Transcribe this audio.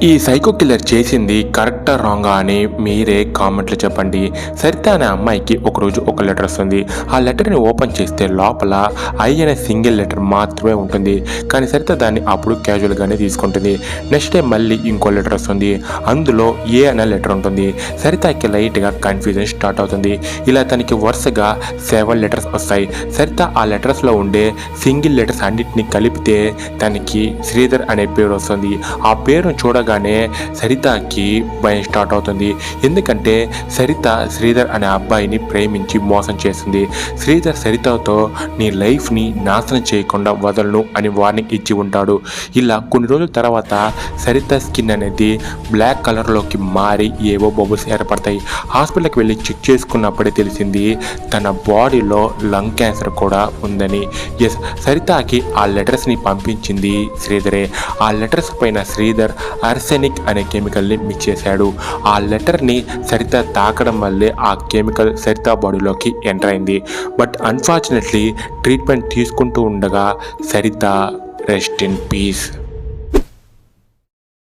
ఈ psycho killer చేసింది కరెక్టా రాంగా అని మీరే కామెంట్లు చెప్పండి. సరిత అనే అమ్మాయికి ఒకరోజు ఒక లెటర్ వస్తుంది. ఆ లెటర్ని ఓపెన్ చేస్తే లోపల ఐ అనే సింగిల్ లెటర్ మాత్రమే ఉంటుంది. కానీ సరిత దాన్ని అప్పుడు క్యాజువల్గానే తీసుకుంటుంది. నెక్స్ట్ డే మళ్ళీ ఇంకో లెటర్ వస్తుంది. అందులో ఏ అనే లెటర్ ఉంటుంది. సరితకి లైట్గా కన్ఫ్యూజన్ స్టార్ట్ అవుతుంది. ఇలా తనకి వరుసగా 7 లెటర్స్ వస్తాయి. సరిత ఆ లెటర్స్లో ఉండే సింగిల్ లెటర్స్ అన్నిటిని కలిపితే తనకి శ్రీధర్ అనే పేరు వస్తుంది. ఆ పేరును చూడగానే సరితకి భయం స్టార్ట్ అవుతుంది. ఎందుకంటే సరిత శ్రీధర్ అనే అబ్బాయిని ప్రేమించి మోసం చేస్తుంది. శ్రీధర్ సరితతో నీ లైఫ్ని నాశనం చేయకుండా వదలను అని వార్నింగ్ ఇచ్చి ఉంటాడు. ఇలా కొన్ని రోజుల తర్వాత సరిత స్కిన్ అనేది బ్లాక్ కలర్లోకి మారి ఏవో బబుల్స్ ఏర్పడతాయి. హాస్పిటల్కి వెళ్ళి చెక్ చేసుకున్నప్పుడే తెలిసింది తన బాడీలో లంగ్ క్యాన్సర్ కూడా ఉందని. ఎస్, సరితకి ఆ లెటర్స్ని పంపించింది శ్రీధరే. ఆ లెటర్స్ పైన శ్రీధర్ ఆర్సెనిక్ అనే కెమికల్ని మిక్స్ చేశాడు. ఆ లెటర్ని సరిత తాకడం వల్లే ఆ కెమికల్ సరిత బాడీలోకి ఎంటర్ అయింది. బట్ అన్ఫార్చునేట్లీ ట్రీట్మెంట్ తీసుకుంటూ ఉండగా సరిత రెస్ట్ ఇన్ పీస్.